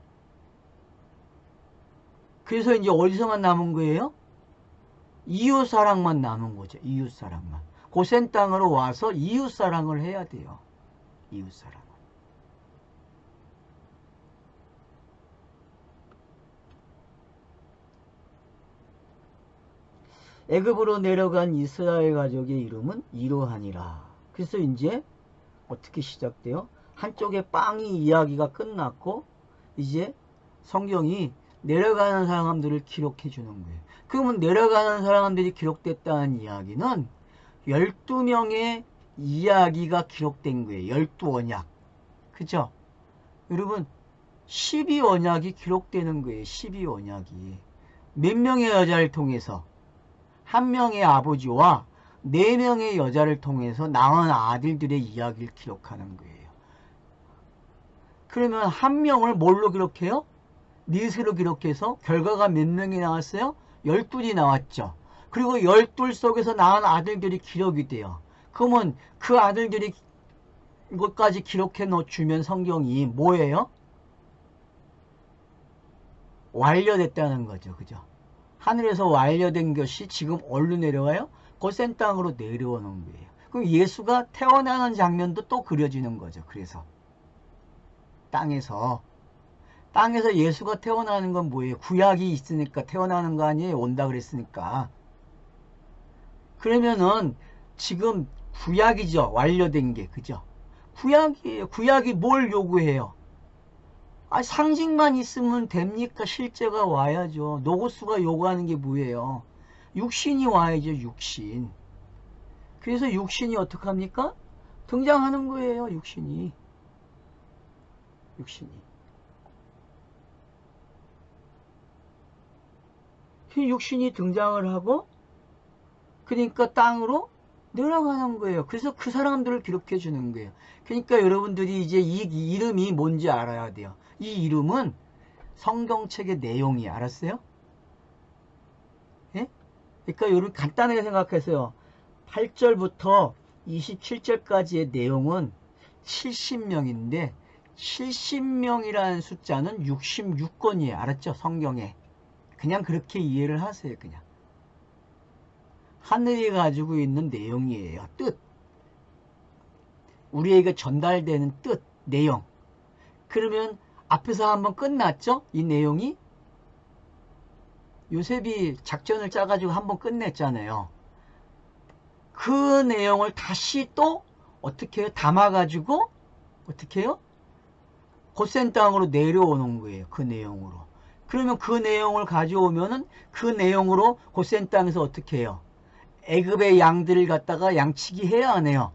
S1: 그래서 이제 어디서만 남은 거예요? 이웃사랑만 남은 거죠. 이웃사랑만. 고센 땅으로 와서 이웃사랑을 해야 돼요. 이웃사랑. 애굽으로 내려간 이스라엘 가족의 이름은 이러하니라. 그래서 이제 어떻게 시작돼요? 한쪽에 빵이 이야기가 끝났고 이제 성경이 내려가는 사람들을 기록해 주는 거예요. 그러면 내려가는 사람들이 기록됐다는 이야기는 12명의 이야기가 기록된 거예요. 12언약. 그죠? 여러분 12언약이 기록되는 거예요. 12언약이. 몇 명의 여자를 통해서? 한 명의 아버지와 4명의 여자를 통해서 낳은 아들들의 이야기를 기록하는 거예요. 그러면 한 명을 뭘로 기록해요? 넷으로 기록해서 결과가 몇 명이 나왔어요? 12이 나왔죠. 그리고 12 속에서 낳은 아들들이 기록이 돼요. 그러면 그 아들들이 이것까지 기록해 주면 성경이 뭐예요? 완료됐다는 거죠. 그죠? 하늘에서 완료된 것이 지금 어디로 내려와요? 고센 땅으로 내려오는 거예요. 그럼 예수가 태어나는 장면도 또 그려지는 거죠. 그래서 땅에서 예수가 태어나는 건 뭐예요? 구약이 있으니까 태어나는 거 아니에요? 온다 그랬으니까. 그러면은 지금 구약이죠. 완료된 게. 그죠? 구약이에요. 구약이 뭘 요구해요? 상징만 있으면 됩니까? 실제가 와야죠. 노고스가 요구하는 게 뭐예요? 육신이 와야죠. 육신. 그래서 육신이 어떻게 합니까? 등장하는 거예요. 육신이. 육신이 등장을 하고 그러니까 땅으로 내려가는 거예요. 그래서 그 사람들을 기록해 주는 거예요. 그러니까 여러분들이 이제 이 이름이 뭔지 알아야 돼요. 이 이름은 성경책의 내용이 알았어요? 예? 그러니까 여러분 간단하게 생각해서요. 8절부터 27절까지의 내용은 70명인데 70명이라는 숫자는 66권이에요. 알았죠? 성경에. 그냥 그렇게 이해를 하세요. 그냥. 하늘이 가지고 있는 내용이에요. 뜻. 우리에게 전달되는 뜻, 내용. 그러면 앞에서 한번 끝났죠? 이 내용이. 요셉이 작전을 짜가지고 한번 끝냈잖아요. 그 내용을 다시 또 어떻게 해요? 담아가지고 어떻게 해요? 고센 땅으로 내려오는 거예요. 그 내용으로. 그러면 그 내용을 가져오면은 그 내용으로 고센 땅에서 어떻게 해요? 애굽의 양들을 갖다가 양치기 해야 안 해요?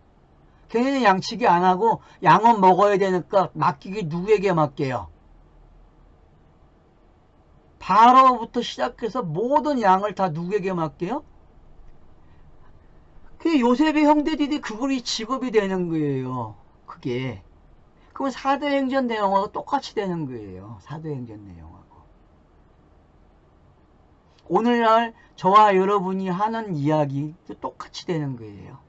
S1: 걔네는 양치기 안 하고 양은 먹어야 되니까 맡기기 누구에게 맡겨요? 바로부터 시작해서 모든 양을 다 누구에게 맡겨요? 그 요셉의 형제들이 그걸이 직업이 되는 거예요. 그게. 그건 사도행전 내용하고 똑같이 되는 거예요. 사도행전 내용하고. 오늘날 저와 여러분이 하는 이야기도 똑같이 되는 거예요.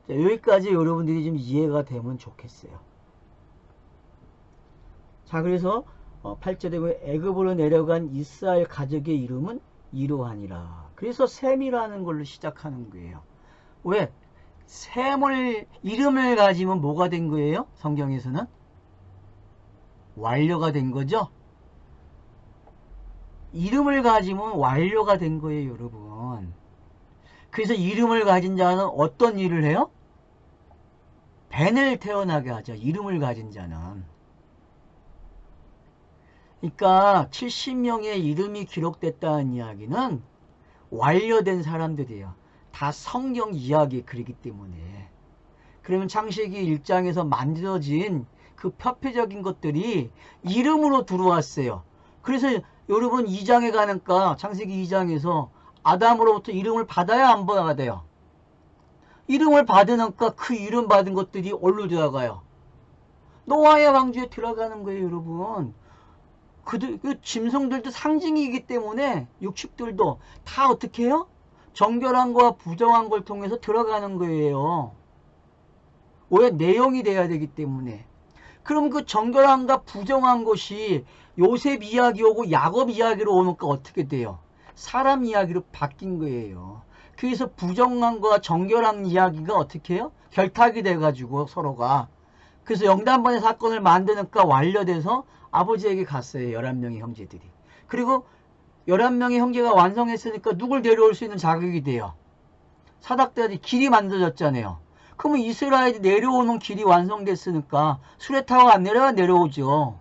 S1: 자, 여기까지 여러분들이 좀 이해가 되면 좋겠어요. 자, 그래서 8절에 보면 애굽으로 내려간 이스라엘 가족의 이름은 이러하니라. 그래서 셈이라는 걸로 시작하는 거예요. 왜? 셈을 이름을 가지면 뭐가 된 거예요? 성경에서는 완료가 된 거죠. 이름을 가지면 완료가 된 거예요, 여러분. 그래서 이름을 가진 자는 어떤 일을 해요? 벤을 태어나게 하죠. 이름을 가진 자는. 그러니까 70명의 이름이 기록됐다는 이야기는 완료된 사람들이에요. 다 성경 이야기에 그리기 때문에. 그러면 창세기 1장에서 만들어진 그 표표적인 것들이 이름으로 들어왔어요. 그래서 여러분 2장에 가니까 창세기 2장에서 아담으로부터 이름을 받아야 안 받아요? 이름을 받으니까 그 이름 받은 것들이 어디로 들어가요? 노아의 왕조에 들어가는 거예요, 여러분. 그 짐승들도 상징이기 때문에 육축들도 다 어떻게 해요? 정결한 거와 부정한 걸 통해서 들어가는 거예요. 왜? 내용이 돼야 되기 때문에. 그럼 그 정결함과 부정한 것이 요셉 이야기 오고 야곱 이야기로 오니까 어떻게 돼요? 사람 이야기로 바뀐 거예요. 그래서 부정한 거와 정결한 이야기가 어떻게 해요? 결탁이 돼가지고 서로가. 그래서 영단번의 사건을 만드니까 완료돼서 아버지에게 갔어요. 11명의 형제들이. 그리고 11명의 형제가 완성했으니까 누굴 데려올 수 있는 자격이 돼요? 사닥다리 길이 만들어졌잖아요. 그러면 이스라엘이 내려오는 길이 완성됐으니까 수레타고 안 내려가 내려오죠.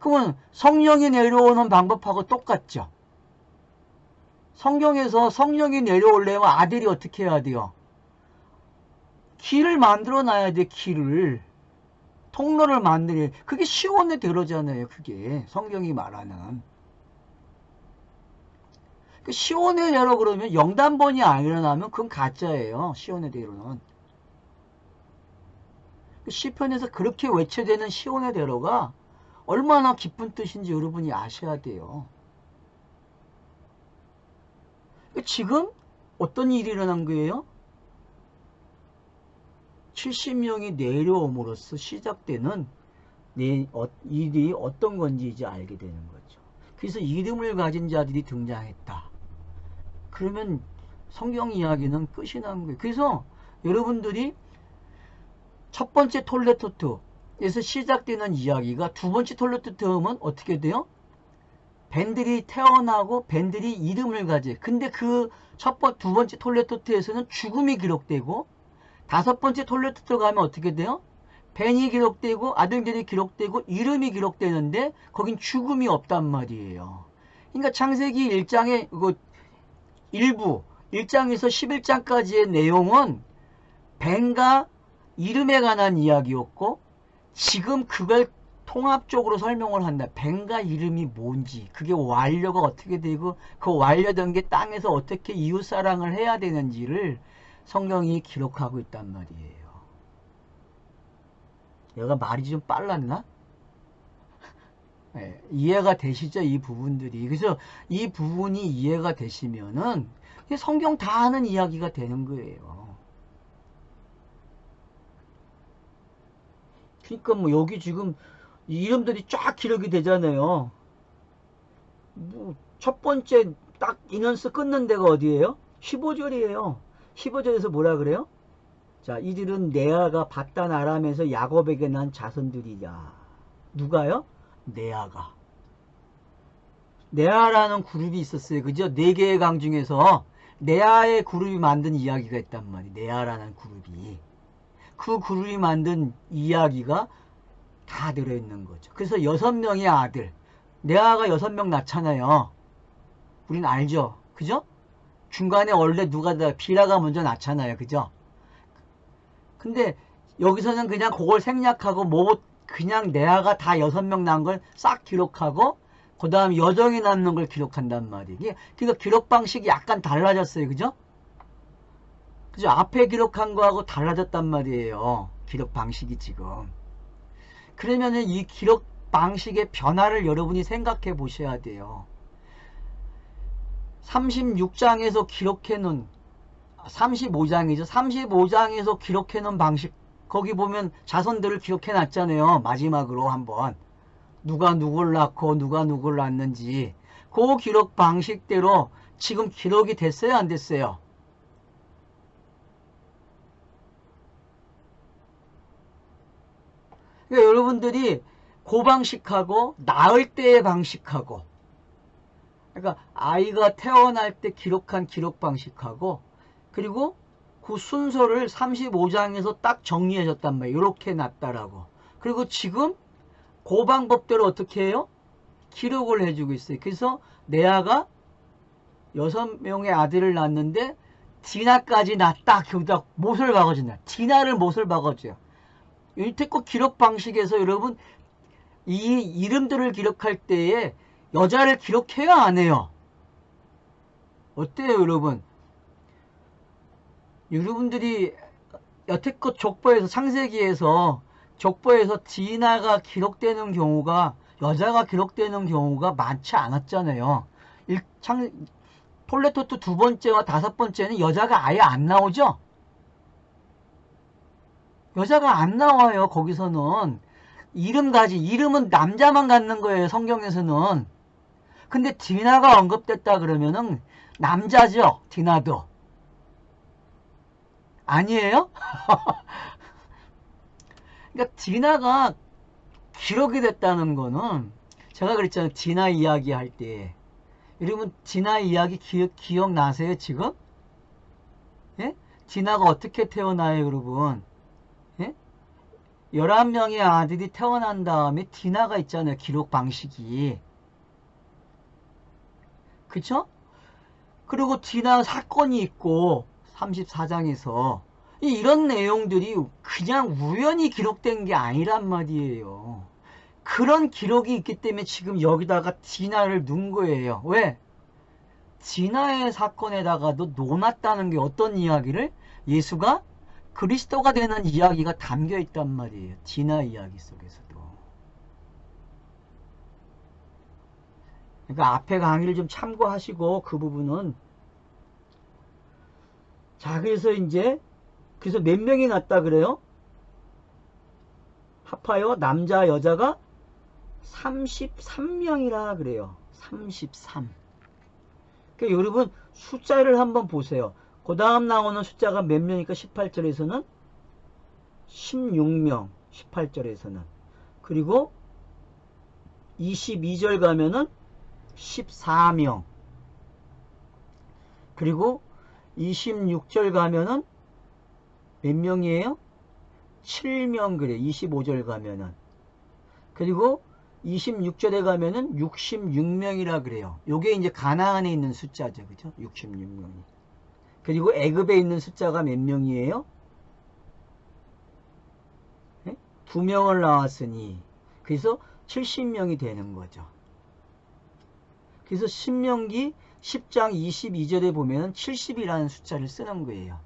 S1: 그러면 성령이 내려오는 방법하고 똑같죠. 성경에서 성령이 내려오려면 아들이 어떻게 해야 돼요? 길을 만들어 놔야 돼. 길을. 통로를 만드는. 그게 시온의 대로잖아요. 그게 성경이 말하는. 시온의 대로 그러면 영단번이 안 일어나면 그건 가짜예요. 시온의 대로는. 시편에서 그렇게 외쳐대는 시온의 대로가 얼마나 기쁜 뜻인지 여러분이 아셔야 돼요. 지금 어떤 일이 일어난 거예요? 70명이 내려옴으로써 시작되는 일이 어떤 건지 이제 알게 되는 거죠. 그래서 이름을 가진 자들이 등장했다. 그러면 성경 이야기는 끝이 난 거예요. 그래서 여러분들이 첫 번째 톨레토트에서 시작되는 이야기가 두 번째 톨레토트면 어떻게 돼요? 벤들이 태어나고 벤들이 이름을 가지. 근데 그 두 번째 톨레토트에서는 죽음이 기록되고 다섯 번째 톨레토트 가면 어떻게 돼요? 벤이 기록되고 아들들이 기록되고 이름이 기록되는데 거긴 죽음이 없단 말이에요. 그러니까 창세기 1장의 일부 1장에서 11장까지의 내용은 벤과 이름에 관한 이야기였고 지금 그걸 통합적으로 설명을 한다. 벤과 이름이 뭔지 그게 완료가 어떻게 되고 그 완료된 게 땅에서 어떻게 이웃사랑을 해야 되는지를 성경이 기록하고 있단 말이에요. 내가 말이 좀 빨랐나? 네, 이해가 되시죠? 이 부분들이. 그래서 이 부분이 이해가 되시면은 성경 다 하는 이야기가 되는 거예요. 그러니까 뭐 여기 지금 이름들이 쫙 기록이 되잖아요. 뭐 첫 번째 딱 인원수 끊는 데가 어디예요? 15절이에요. 15절에서 뭐라 그래요? 자, 이들은 레아가 바단 아람에서 야곱에게 난 자손들이야. 누가요? 레아가. 레아라는 그룹이 있었어요. 그죠? 4개의 강 중에서 레아의 그룹이 만든 이야기가 있단 말이에요. 레아라는 그룹이. 그 그룹이 만든 이야기가 다 들어있는 거죠. 그래서 6명의 아들. 레아가 6명 낳잖아요. 우린 알죠? 그죠?
S2: 중간에 원래 비라가 먼저 낳잖아요. 그죠? 근데 여기서는 그냥 그걸 생략하고 그냥 내아가 다 6명 낳은 걸 싹 기록하고 그 다음 여정이 낳는 걸 기록한단 말이에요. 그러니까 기록 방식이 약간 달라졌어요. 그죠? 그죠? 앞에 기록한 거하고 달라졌단 말이에요. 기록 방식이 지금. 그러면은 이 기록 방식의 변화를 여러분이 생각해 보셔야 돼요. 36장에서 기록해 놓은 35장이죠. 35장에서 기록해 놓은 방식, 거기 보면 자손들을 기록해 놨잖아요. 마지막으로 한번 누가 누굴 낳고 누가 누굴 낳는지 그 기록 방식대로 지금 기록이 됐어요, 안 됐어요? 그러니까 여러분들이 그 방식하고 낳을 때의 방식하고, 그러니까 아이가 태어날 때 기록한 기록 방식하고, 그리고 그 순서를 35장에서 딱 정리해 줬단 말이에요. 이렇게 놨다라고. 그리고 지금 그 방법대로 어떻게 해요? 기록을 해주고 있어요. 그래서 레아가 6명의 아들을 낳았는데 디나까지 낳았다. 거기다 못을 박아준다. 디나를 못을 박아줘요. 윤태껏 기록 방식에서 여러분 이 이름들을 기록할 때에 여자를 기록해야 안 해요? 어때요, 여러분? 여러분들이 여태껏 족보에서, 창세기에서 족보에서 디나가 기록되는 경우가, 여자가 기록되는 경우가 많지 않았잖아요. 톨레토트 2번째와 5번째는 여자가 아예 안 나오죠? 여자가 안 나와요. 거기서는 이름은 남자만 갖는 거예요. 성경에서는. 근데 디나가 언급됐다 그러면은 남자죠. 디나도. 아니에요? 그러니까 디나가 기록이 됐다는 거는, 제가 그랬잖아요. 디나 이야기 할 때. 여러분 디나 이야기 기억나세요 지금? 예? 디나가 어떻게 태어나요, 여러분? 예? 11명의 아들이 태어난 다음에 디나가 있잖아요. 기록 방식이. 그쵸? 그리고 디나 사건이 있고 34장에서 이런 내용들이 그냥 우연히 기록된 게 아니란 말이에요. 그런 기록이 있기 때문에 지금 여기다가 디나를 넣은 거예요. 왜? 디나의 사건에다가도 놓았다는 게 어떤 이야기를? 예수가 그리스도가 되는 이야기가 담겨 있단 말이에요. 디나 이야기 속에서도. 그러니까 앞에 강의를 좀 참고하시고 그 부분은. 자, 그래서 몇 명이 났다 그래요? 합하여 남자 여자가 33명이라 그래요. 33. 그러니까 여러분 숫자를 한번 보세요. 그 다음 나오는 숫자가 몇 명이니까 18절에서는 16명, 18절에서는. 그리고 22절 가면은 14명. 그리고 26절 가면은 몇 명이에요? 7명 그래. 25절 가면은. 그리고 26절에 가면은 66명이라 그래요. 요게 이제 가나안에 있는 숫자죠. 그죠? 66명이. 그리고 애굽에 있는 숫자가 몇 명이에요? 네? 2명을 낳았으니. 그래서 70명이 되는 거죠. 그래서 신명기 10장 22절에 보면은 70이라는 숫자를 쓰는 거예요.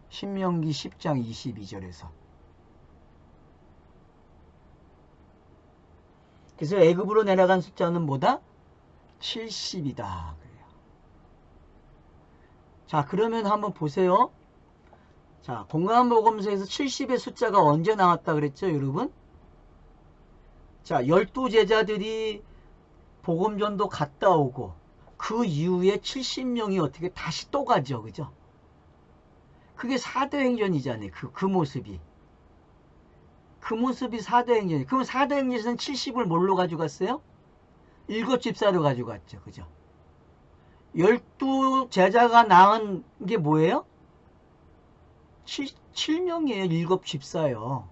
S2: 신명기 10장 22절에서. 그래서 애굽으로 내려간 숫자는 뭐다? 70이다. 그래요. 자, 그러면 한번 보세요. 자, 공간복음서에서 70의 숫자가 언제 나왔다 그랬죠, 여러분? 자, 12제자들이 복음전도 갔다 오고 그 이후에 70명이 어떻게 다시 또 가죠, 그죠? 그게 사도행전이잖아요. 그 모습이. 그 모습이 사도행전이에요. 그럼 사도행전에서는 70을 뭘로 가져갔어요? 7집사로 가져갔죠. 그죠? 12제자가 낳은 게 뭐예요? 7명이에요. 7집사요.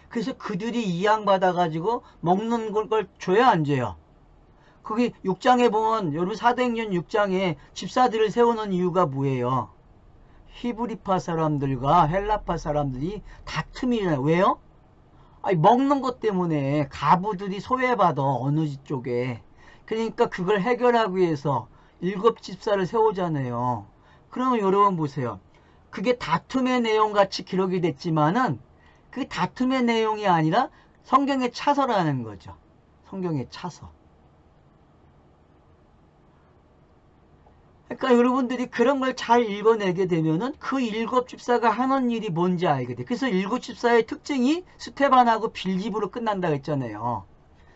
S2: 그래서 그들이 이양받아가지고 먹는 걸 줘야 안 줘요? 거기 6장에 보면 여러분 사도행전 6장에 집사들을 세우는 이유가 뭐예요? 히브리파 사람들과 헬라파 사람들이 다툼이 일어나요. 왜요? 아니, 먹는 것 때문에 가부들이 소외받아 어느 쪽에. 그러니까 그걸 해결하기 위해서 7 집사를 세우잖아요. 그러면 여러분 보세요. 그게 다툼의 내용 같이 기록이 됐지만은 그 다툼의 내용이 아니라 성경의 차서라는 거죠. 성경의 차서. 그러니까 여러분들이 그런 걸 잘 읽어내게 되면은 그 7 집사가 하는 일이 뭔지 알게 돼. 그래서 7 집사의 특징이 스테반하고 빌립으로 끝난다고 했잖아요.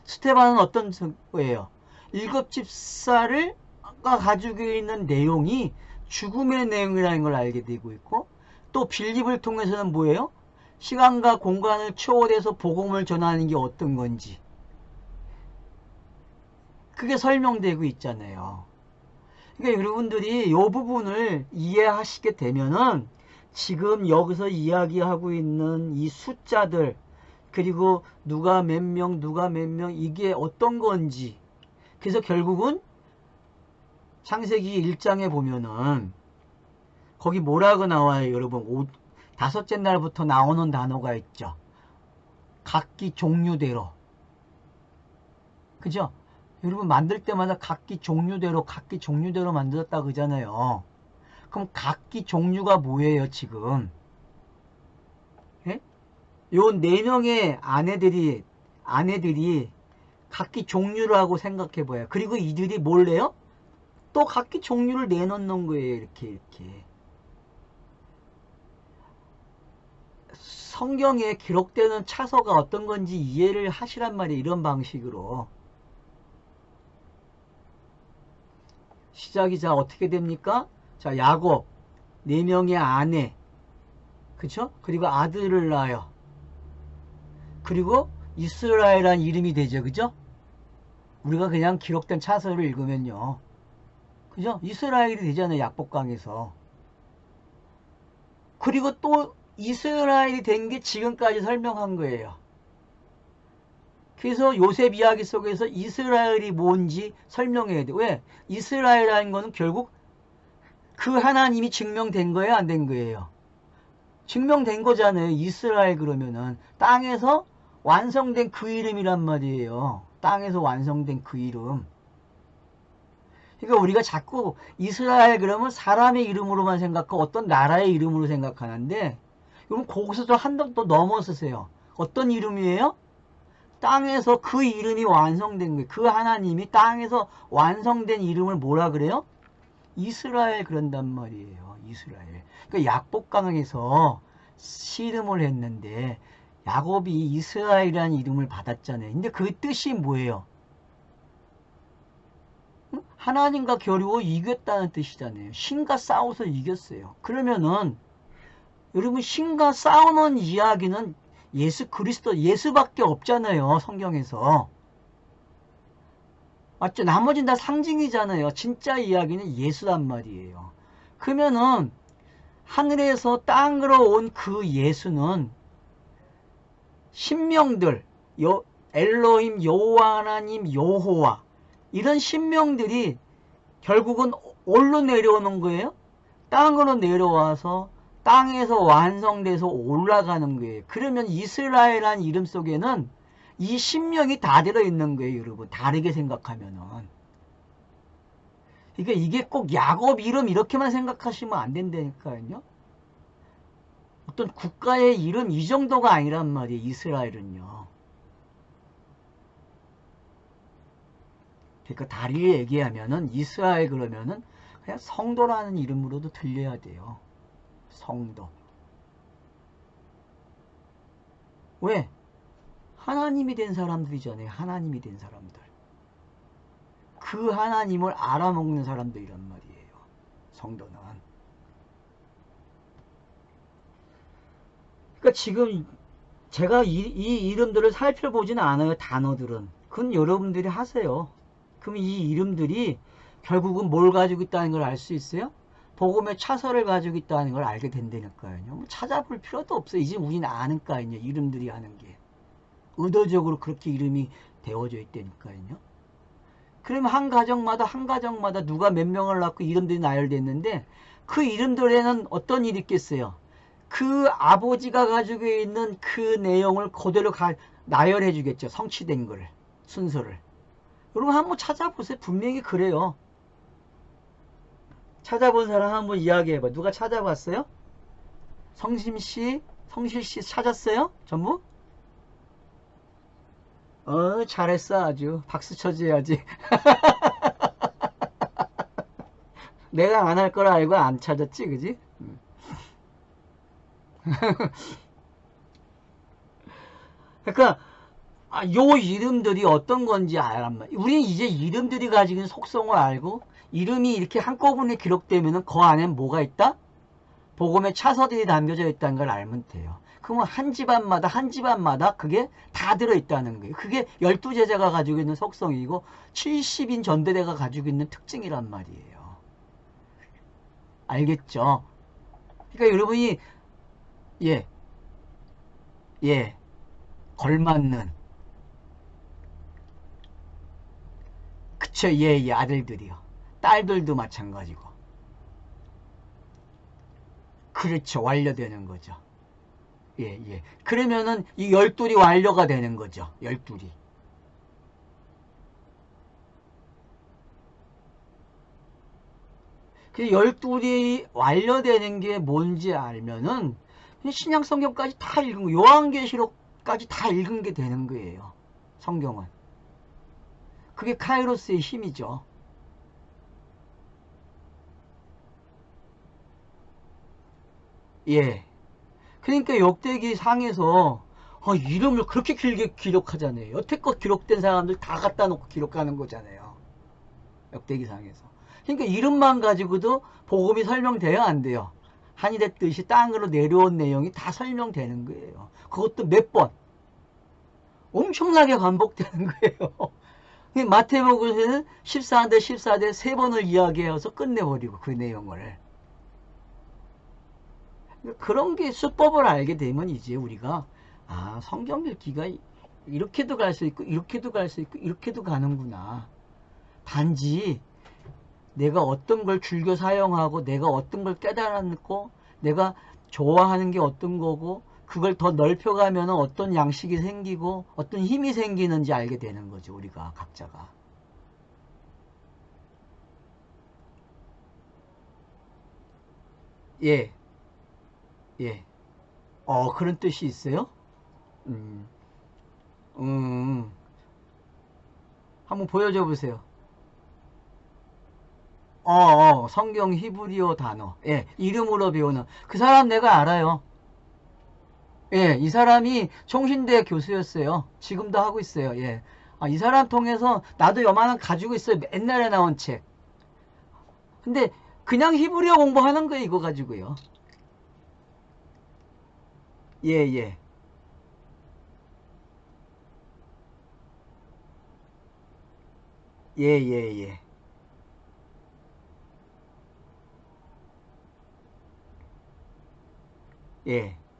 S2: 스테반은 어떤 거예요? 7 집사를 가지고 있는 내용이 죽음의 내용이라는 걸 알게 되고 있고, 또 빌립을 통해서는 뭐예요? 시간과 공간을 초월해서 복음을 전하는 게 어떤 건지 그게 설명되고 있잖아요. 그러니까 여러분들이 이 부분을 이해하시게 되면은 지금 여기서 이야기하고 있는 이 숫자들, 그리고 누가 몇 명 이게 어떤 건지, 그래서 결국은 창세기 1장에 보면은 거기 뭐라고 나와요? 여러분 5째 날부터 나오는 단어가 있죠. 각기 종류대로. 그죠? 여러분 만들 때마다 각기 종류대로 만들었다 그러잖아요. 그럼 각기 종류가 뭐예요 지금? 예? 요 4명의 아내들이 각기 종류라고 생각해봐요. 그리고 이들이 뭘래요? 또 각기 종류를 내놓는 거예요. 이렇게. 성경에 기록되는 차서가 어떤 건지 이해를 하시란 말이에요. 이런 방식으로. 시작이 자 어떻게 됩니까? 자, 야곱 4명의 아내, 그쵸? 그리고 아들을 낳아요. 그리고 이스라엘이라는 이름이 되죠. 그죠? 우리가 그냥 기록된 차서를 읽으면요, 그죠? 이스라엘이 되잖아요. 약복강에서. 그리고 또 이스라엘이 된 게 지금까지 설명한 거예요. 그래서 요셉 이야기 속에서 이스라엘이 뭔지 설명해야 돼. 왜? 이스라엘이라는 거는 결국 그 하나님이 증명된 거예요? 안 된 거예요? 증명된 거잖아요. 이스라엘 그러면은 땅에서 완성된 그 이름이란 말이에요. 땅에서 완성된 그 이름. 그러니까 우리가 자꾸 이스라엘 그러면 사람의 이름으로만 생각하고 어떤 나라의 이름으로 생각하는데, 그럼 거기서도 한 번 또 넘어서세요. 어떤 이름이에요? 땅에서 그 이름이 완성된 거예요. 그 하나님이 땅에서 완성된 이름을 뭐라 그래요? 이스라엘 그런단 말이에요. 이스라엘. 그러니까 약복강에서 씨름을 했는데 야곱이 이스라엘이라는 이름을 받았잖아요. 근데 그 뜻이 뭐예요? 하나님과 겨루어 이겼다는 뜻이잖아요. 신과 싸워서 이겼어요. 그러면은 여러분, 신과 싸우는 이야기는 예수 그리스도, 예수밖에 없잖아요. 성경에서. 맞죠? 나머지는 다 상징이잖아요. 진짜 이야기는 예수란 말이에요. 그러면은 하늘에서 땅으로 온 그 예수는 신명들, 엘로힘, 여호와 하나님, 여호와, 이런 신명들이 결국은 올로 내려오는 거예요. 땅으로 내려와서 땅에서 완성돼서 올라가는 거예요. 그러면 이스라엘이라는 이름 속에는 이 신명이 다 들어있는 거예요. 여러분, 다르게 생각하면은. 그러니까 이게 꼭 야곱 이름 이렇게만 생각하시면 안 된다니까요. 어떤 국가의 이름 이 정도가 아니란 말이에요. 이스라엘은요. 그러니까 다르게 얘기하면은 이스라엘 그러면은 그냥 성도라는 이름으로도 들려야 돼요. 성도. 왜? 하나님이 된 사람들이잖아요. 하나님이 된 사람들. 그 하나님을 알아먹는 사람들이란 말이에요. 성도는. 그러니까 지금 제가 이 이름들을 살펴보지는 않아요. 단어들은. 그건 여러분들이 하세요. 그럼 이 이름들이 결국은 뭘 가지고 있다는 걸 알 수 있어요? 복음의 차서를 가지고 있다는 걸 알게 된다니까요. 뭐 찾아볼 필요도 없어요. 이제 우리는 아는까요. 이름들이 아는 게. 의도적으로 그렇게 이름이 되어져 있다니까요. 그러면 한 가정마다 누가 몇 명을 낳고 이름들이 나열됐는데 그 이름들에는 어떤 일이 있겠어요? 그 아버지가 가지고 있는 그 내용을 그대로 나열해 주겠죠. 성취된 걸, 순서를. 여러분 한번 찾아보세요. 분명히 그래요. 찾아본 사람 한번 이야기해봐. 누가 찾아봤어요? 성심씨, 성실씨 찾았어요? 전부? 잘했어. 아주 박수 쳐줘야지. 내가 안 할 걸 알고 안 찾았지, 그지? 그러니까 요 이름들이 어떤 건지 알란 말이야. 우리는 이제 이름들이 가지고 있는 속성을 알고 이름이 이렇게 한꺼번에 기록되면 그 안에 뭐가 있다? 복음의 차서들이 담겨져 있다는 걸 알면 돼요. 그러면 한 집안마다 그게 다 들어있다는 거예요. 그게 12제자가 가지고 있는 속성이고 70인 전대대가 가지고 있는 특징이란 말이에요. 알겠죠? 그러니까 여러분이 걸맞는 그쵸, 아들들이요. 딸들도 마찬가지고. 그렇죠, 완료되는 거죠. 그러면은 이 12이 완료가 되는 거죠. 12이. 그 12이 완료되는 게 뭔지 알면은 신약 성경까지 다 읽은 거, 요한계시록까지 다 읽은 게 되는 거예요. 성경은. 그게 카이로스의 힘이죠. 그러니까 역대기 상에서 이름을 그렇게 길게 기록하잖아요. 여태껏 기록된 사람들 다 갖다 놓고 기록하는 거잖아요. 역대기 상에서. 그러니까 이름만 가지고도 복음이 설명돼야 안 돼요. 한이 됐듯이 땅으로 내려온 내용이 다 설명되는 거예요. 그것도 몇 번. 엄청나게 반복되는 거예요. 마태복음에는 14대 3번을 이야기해서 끝내버리고 그 내용을. 그런 게 수법을 알게 되면 이제 우리가 성경 읽기가 이렇게도 갈 수 있고 이렇게도 갈 수 있고 이렇게도 가는구나. 단지 내가 어떤 걸 즐겨 사용하고 내가 어떤 걸 깨달았고 내가 좋아하는 게 어떤 거고 그걸 더 넓혀가면 어떤 양식이 생기고 어떤 힘이 생기는지 알게 되는 거죠. 우리가 각자가. 그런 뜻이 있어요? 한번 보여줘 보세요. 성경 히브리어 단어. 이름으로 배우는. 그 사람 내가 알아요. 이 사람이 총신대 교수였어요. 지금도 하고 있어요. 이 사람 통해서 나도 요만한 가지고 있어요. 옛날에 나온 책. 근데 그냥 히브리어 공부하는 거예요. 이거 가지고요. 예.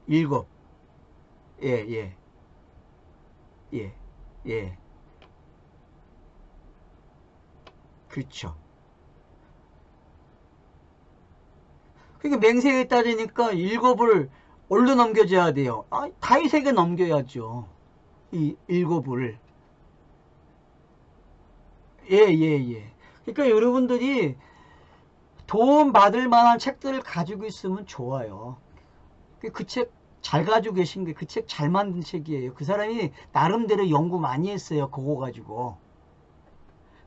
S2: 일곱. 예. 그렇죠. 그러니까 맹세에 따르니까 일곱을 얼른 넘겨줘야 돼요. 다윗에게 넘겨야죠. 이 일곱을. 그러니까 여러분들이 도움 받을 만한 책들을 가지고 있으면 좋아요. 그 책 잘 가지고 계신 게 그 책 잘 만든 책이에요. 그 사람이 나름대로 연구 많이 했어요. 그거 가지고.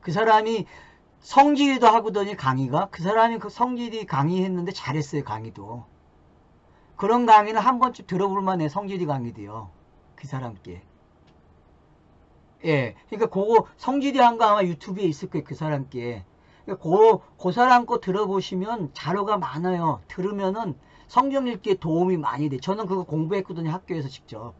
S2: 그 사람이 성질이도 하거든요. 강의가. 그 사람이 그 성질이 강의했는데 잘했어요. 강의도. 그런 강의는 한 번쯤 들어볼 만해. 성질이 강의도요. 그 사람께. 그러니까 그거 성질이 한 거 아마 유튜브에 있을 거예요. 그 사람께. 그 사람 거 들어보시면 자료가 많아요. 들으면은 성경 읽기에 도움이 많이 돼. 저는 그거 공부했거든요. 학교에서 직접.